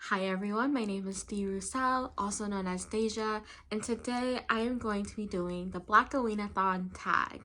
Hi everyone, my name is Dee Roussel, also known as Deja, and today I am going to be doing the Blackoweenathon Tag.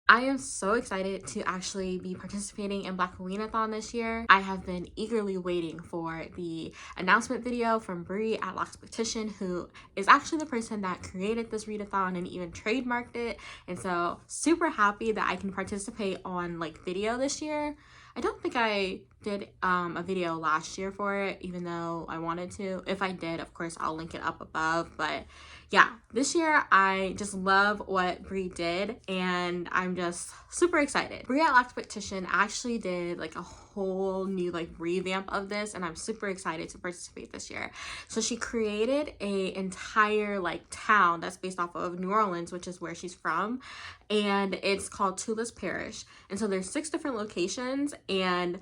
I am so excited to actually be participating in Blackoweenathon this year. I have been eagerly waiting for the announcement video from Bree at Lock's Petition, who is actually the person that created this readathon and even trademarked it. And so super happy that I can participate on video this year. I don't think I did a video last year for it, even though I wanted to. If I did, of course, I'll link it up above. But yeah, this year I just love what Bree did, and I'm just super excited. Bree at Lock's Petition actually did a whole new revamp of this, and I'm super excited to participate this year. So she created a entire town that's based off of New Orleans, which is where she's from, and it's called Tulis Parish. And so there's 6 different locations, and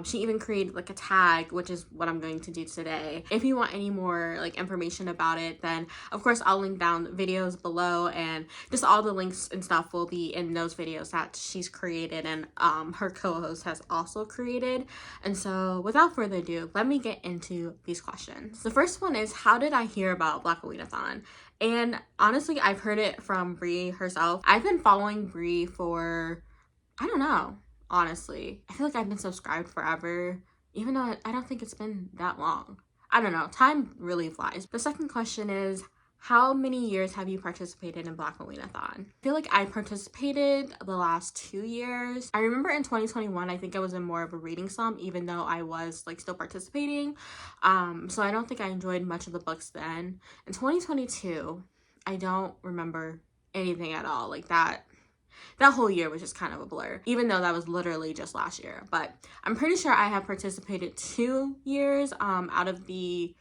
she even created a tag, which is what I'm going to do today. If you want any more information about it, then of course I'll link down videos below, and just all the links and stuff will be in those videos that she's created and her co-host has also created. And so without further ado, let me get into these questions. The first one is, how did I hear about Blackoweenathon? And honestly, I've heard it from Bree herself. I've been following Bree for, I don't know, honestly. I feel like I've been subscribed forever, even though I don't think it's been that long. I don't know, time really flies. The second question is, how many years have you participated in Blackoweenathon? I feel like I participated the last 2 years. I remember in 2021, I think I was in more of a reading slump, even though I was still participating. So I don't think I enjoyed much of the books then. In 2022, I don't remember anything at all. That whole year was just kind of a blur, even though that was literally just last year. But I'm pretty sure I have participated 2 years out of the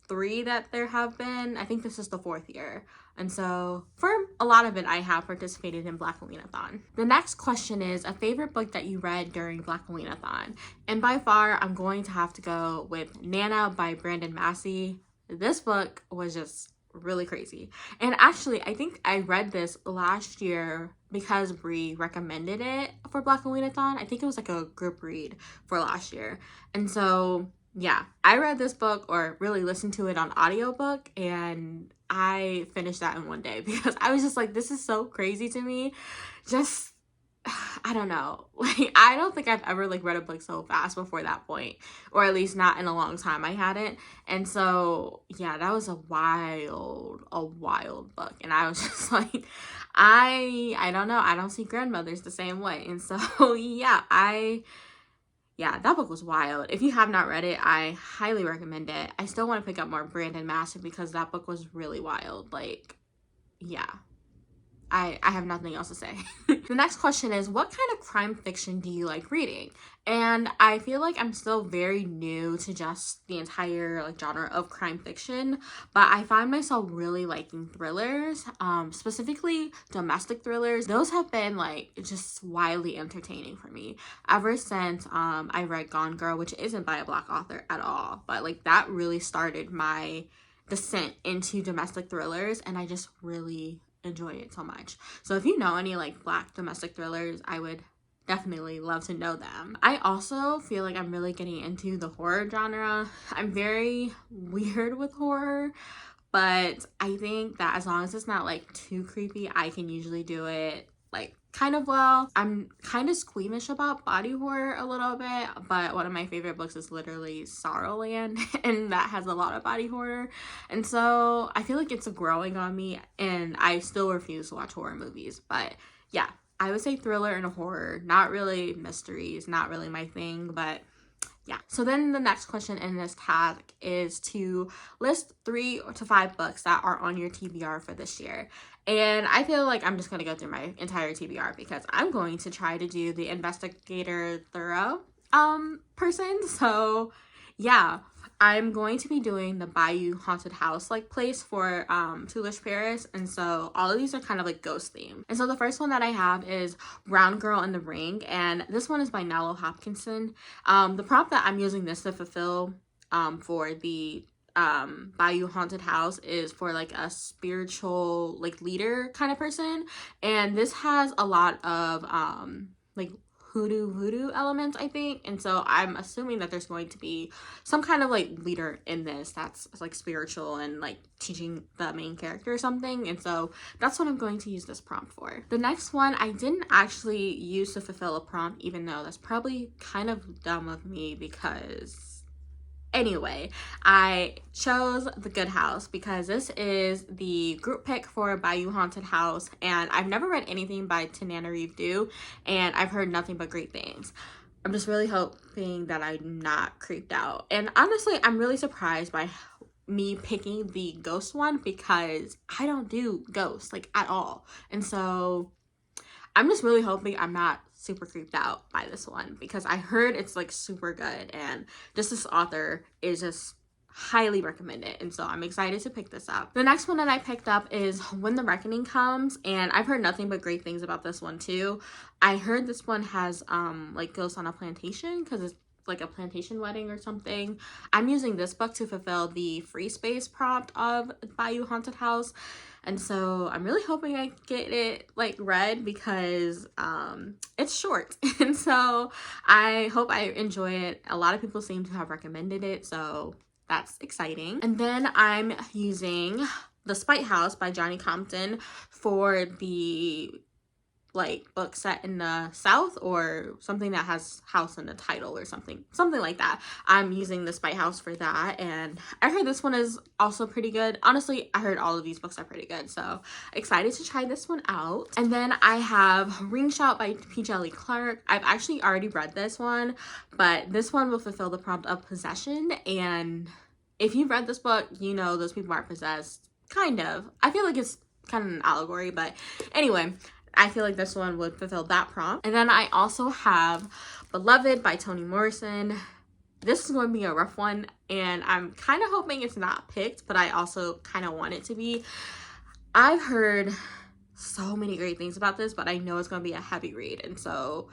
3 that there have been. I think this is the 4th year. And so for a lot of it, I have participated in Blackoweenathon. The next question is a favorite book that you read during Blackoweenathon. And by far, I'm going to have to go with Nana by Brandon Massey. This book was just really crazy. And actually, I think I read this last year because Bree recommended it for Blackoweenathon. I think it was a group read for last year. And so yeah, I read this book, or really listened to it on audiobook, and I finished that in one day because I was just this is so crazy to me. Just, I don't know. I don't think I've ever read a book so fast before that point, or at least not in a long time. I hadn't. And so yeah, that was a wild book. And I was just I don't know. I don't see grandmothers the same way. And so yeah, that book was wild. If you have not read it, I highly recommend it. I still want to pick up more Brandon Massey because that book was really wild. Yeah. I have nothing else to say. The next question is, what kind of crime fiction do you like reading? And I feel like I'm still very new to just the entire genre of crime fiction, but I find myself really liking thrillers, specifically domestic thrillers. Those have been just wildly entertaining for me ever since I read Gone Girl, which isn't by a Black author at all, but that really started my descent into domestic thrillers, and I just really enjoy it so much. So if you know any Black domestic thrillers, I would definitely love to know them. I also feel like I'm really getting into the horror genre. I'm very weird with horror, but I think that as long as it's not too creepy, I can usually do it kind of well. I'm kind of squeamish about body horror a little bit, but one of my favorite books is literally Sorrowland, and that has a lot of body horror. And so I feel like it's growing on me, and I still refuse to watch horror movies. But yeah, I would say thriller and horror. Not really mysteries, not really my thing, but yeah. So then the next question in this tag is to list 3 to 5 books that are on your TBR for this year. And I feel like I'm just going to go through my entire TBR because I'm going to try to do the investigator thorough person. So yeah, I'm going to be doing the Bayou Haunted House place for Tulis Parish, and so all of these are kind of ghost themed. And so the first one that I have is Brown Girl in the Ring, and this one is by Nalo Hopkinson. The prompt that I'm using this to fulfill for the Bayou Haunted House is for a spiritual leader kind of person, and this has a lot of hoodoo voodoo elements, I think. And so I'm assuming that there's going to be some kind of like leader in this that's like spiritual and like teaching the main character or something. And so that's what I'm going to use this prompt for. The next one I didn't actually use to fulfill a prompt, even though that's probably kind of dumb of me, because anyway, I chose The Good House because this is the group pick for Bayou Haunted House, and I've never read anything by Tananarive, and I've heard nothing but great things. I'm just really hoping that I'm not creeped out. And honestly, I'm really surprised by me picking the ghost one because I don't do ghosts like at all. And so I'm just really hoping I'm not super creeped out by this one because I heard it's like super good, and just this author is just highly recommended, and so I'm excited to pick this up. The next one that I picked up is When the Reckoning Comes, and I've heard nothing but great things about this one too. I heard this one has like ghosts on a plantation because it's like a plantation wedding or something. I'm using this book to fulfill the free space prompt of Bayou Haunted House, and so I'm really hoping I get it like read because it's short. And so I hope I enjoy it. A lot of people seem to have recommended it, so that's exciting. And then I'm using The Spite House by Johnny Compton for the like book set in the South, or something that has house in the title or something like that. I'm using The Spite House for that, and I heard this one is also pretty good. Honestly, I heard all of these books are pretty good, so excited to try this one out. And then I have Ring Shout by Djeli Clark. I've actually already read this one, but this one will fulfill the prompt of possession, and if you've read this book, you know those people are possessed, kind of. I feel like it's kind of an allegory, but anyway, I feel like this one would fulfill that prompt. And then I also have Beloved by Toni Morrison. This is going to be a rough one, and I'm kind of hoping it's not picked, but I also kind of want it to be. I've heard so many great things about this, but I know it's going to be a heavy read, and so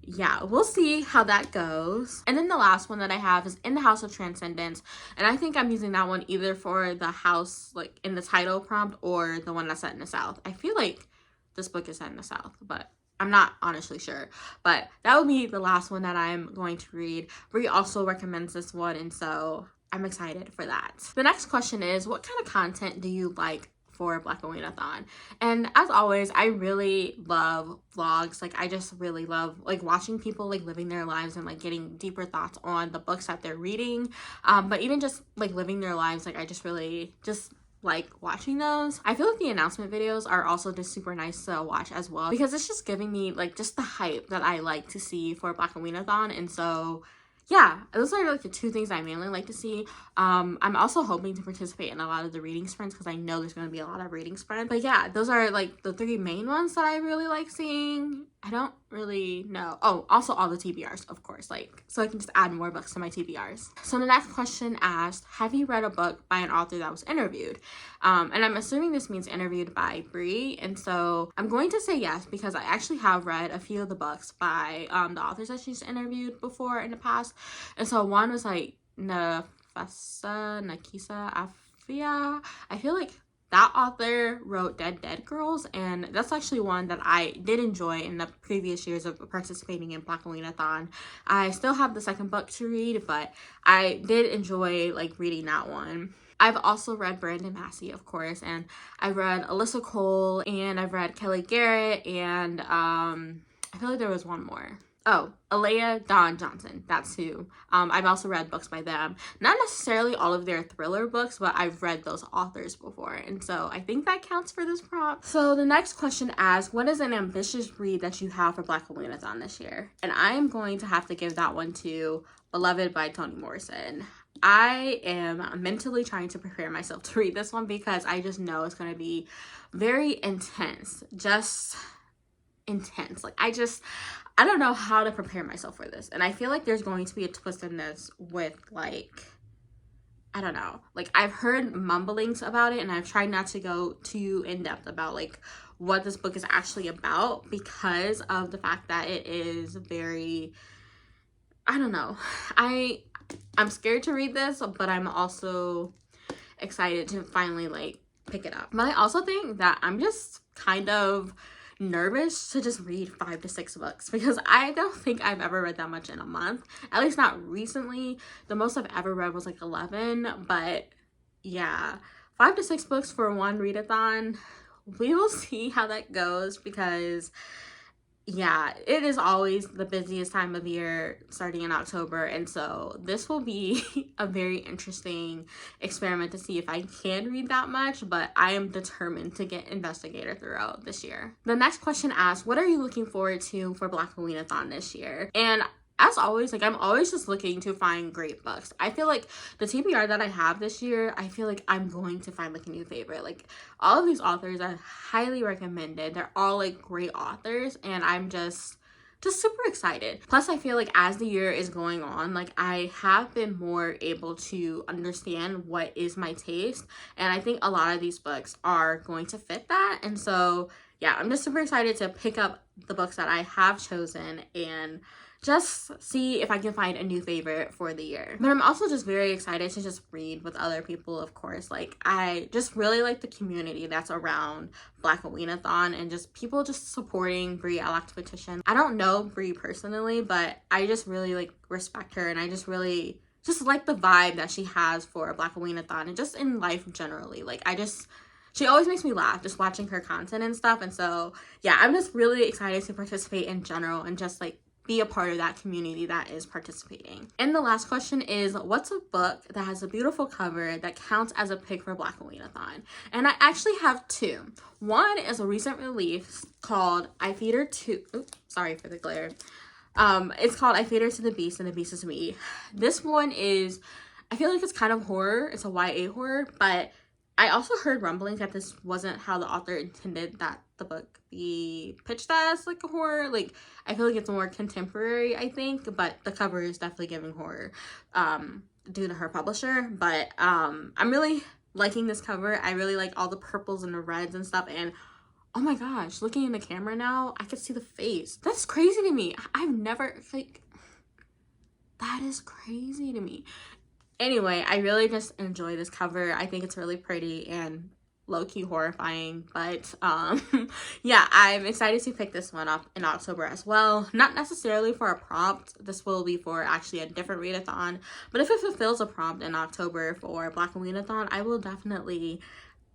yeah, we'll see how that goes. And then the last one that I have is In the House of Transcendence, and I think I'm using that one either for the house like in the title prompt or the one that's set in the South. I feel like this book is set in the South, but I'm not honestly sure. But that will be the last one that I'm going to read. Bree also recommends this one, and so I'm excited for that. The next question is, what kind of content do you like for Blackoweenathon? And as always, I really love vlogs. Like, I just really love like watching people like living their lives and like getting deeper thoughts on the books that they're reading. But even just like living their lives, like I just really just like watching those. I feel like the announcement videos are also just super nice to watch as well, because it's just giving me like just the hype that I like to see for Blackoweenathon. And so yeah, those are like the two things I mainly like to see. I'm also hoping to participate in a lot of the reading sprints because I know there's going to be a lot of reading sprints. But yeah, those are like the three main ones that I really like seeing. I don't really know. Oh, also all the TBRs, of course, like so I can just add more books to my TBRs. So the next question asked, have you read a book by an author that was interviewed? And I'm assuming this means interviewed by Bree, and so I'm going to say yes because I actually have read a few of the books by the authors that she's interviewed before in the past. And so one was like Nekesa, Afia. I feel like that author wrote Dead Girls, and that's actually one that I did enjoy in the previous years of participating in Blackoweenathon. I still have the second book to read, but I did enjoy like reading that one. I've also read Brandon Massey, of course, and I've read Alyssa Cole, and I've read Kelly Garrett, and I feel like there was one more. Oh, Alea Dawn Johnson. That's who. I've also read books by them. Not necessarily all of their thriller books, but I've read those authors before. And so I think that counts for this prompt. So the next question asks, what is an ambitious read that you have for Blackoweenathon this year? And I am going to have to give that one to Beloved by Toni Morrison. I am mentally trying to prepare myself to read this one because I just know it's going to be very intense. Just intense. Like, I don't know how to prepare myself for this. And I feel like there's going to be a twist in this with like, I don't know. Like, I've heard mumblings about it, and I've tried not to go too in depth about like what this book is actually about because of the fact that it is very, I don't know. I'm scared to read this, but I'm also excited to finally like pick it up. But I also think that I'm just kind of nervous to just read 5 to 6 books because I don't think I've ever read that much in a month, at least not recently. The most I've ever read was like 11, but yeah, 5 to 6 books for one readathon. We will see how that goes because yeah, it is always the busiest time of year starting in October, and so this will be a very interesting experiment to see if I can read that much, but I am determined to get Investigator throughout this year. The next question asks, what are you looking forward to for Blackoweenathon this year? And as always, like, I'm always just looking to find great books. I feel like the TBR that I have this year, I feel like I'm going to find like a new favorite. Like, all of these authors are highly recommended. They're all like great authors, and I'm just super excited. Plus, I feel like as the year is going on, like, I have been more able to understand what is my taste, and I think a lot of these books are going to fit that. And so yeah, I'm just super excited to pick up the books that I have chosen and just see if I can find a new favorite for the year. But I'm also just very excited to just read with other people, of course. Like, I just really like the community that's around Blackoweenathon and just people just supporting Bree at Lacks Petition. I don't know Bree personally, but I just really like respect her, and I just really just like the vibe that she has for Blackoweenathon and just in life generally. Like, she always makes me laugh just watching her content and stuff. And so yeah, I'm just really excited to participate in general and just like be a part of that community that is participating. And the last question is, what's a book that has a beautiful cover that counts as a pick for Blackoweenathon? And I actually have two. One is a recent release called I Feed Her to, oops, sorry for the glare. It's called I Feed Her to the Beast and the Beast is Me. This one is, I feel like it's kind of horror. It's a YA horror, but I also heard rumblings that this wasn't how the author intended that the book be pitched as like a horror. Like, I feel like it's more contemporary, I think, but the cover is definitely giving horror due to her publisher. But I'm really liking this cover. I really like all the purples and the reds and stuff, and oh my gosh, looking in the camera now, I can see the face. That's crazy to me. I've never, like, that is crazy to me. Anyway, I really just enjoy this cover. I think it's really pretty and low-key horrifying, but yeah, I'm excited to pick this one up in October as well. Not necessarily for a prompt. This will be for actually a different readathon, but if it fulfills a prompt in October for Blackoweenathon, I will definitely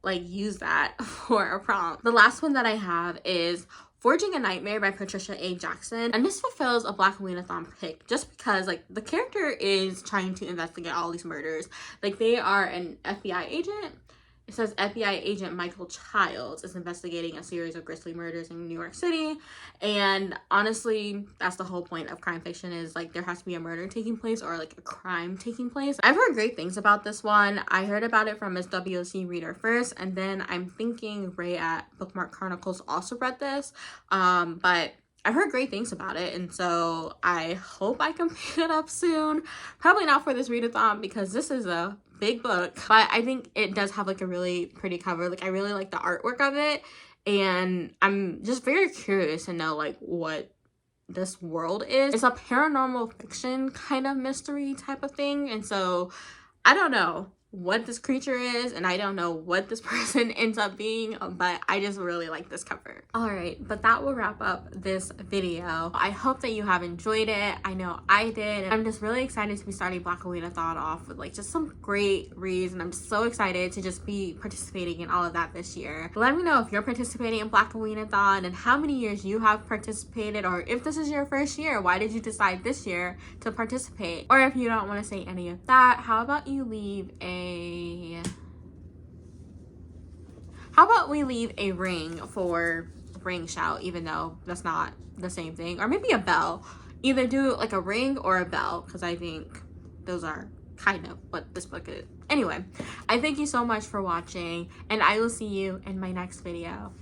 like use that for a prompt. The last one that I have is Forging a Nightmare by Patricia A. Jackson, and this fulfills a Blackoweenathon pick just because like the character is trying to investigate all these murders. Like, they are an FBI agent. It says FBI agent Michael Childs is investigating a series of grisly murders in New York City, and honestly, that's the whole point of crime fiction, is like there has to be a murder taking place or like a crime taking place. I've heard great things about this one. I heard about it from Miss WOC Reader first, and then I'm thinking Ray at Bookmark Chronicles also read this, but I've heard great things about it, and so I hope I can pick it up soon. Probably not for this readathon because this is a big book, but I think it does have like a really pretty cover. Like, I really like the artwork of it, and I'm just very curious to know like what this world is. It's a paranormal fiction kind of mystery type of thing, and so I don't know what this creature is, and I don't know what this person ends up being, but I just really like this cover. All right, but that will wrap up this video. I hope that you have enjoyed it. I know I did. I'm just really excited to be starting Blackoweenathon off with like just some great reads, and I'm just so excited to just be participating in all of that this year. Let me know if you're participating in Blackoweenathon and how many years you have participated, or if this is your first year, why did you decide this year to participate? Or if you don't want to say any of that, how about you leave how about we leave a ring for ring shout, even though that's not the same thing, or maybe a bell. Either do like a ring or a bell, because I think those are kind of what this book is. Anyway, I thank you so much for watching, and I will see you in my next video.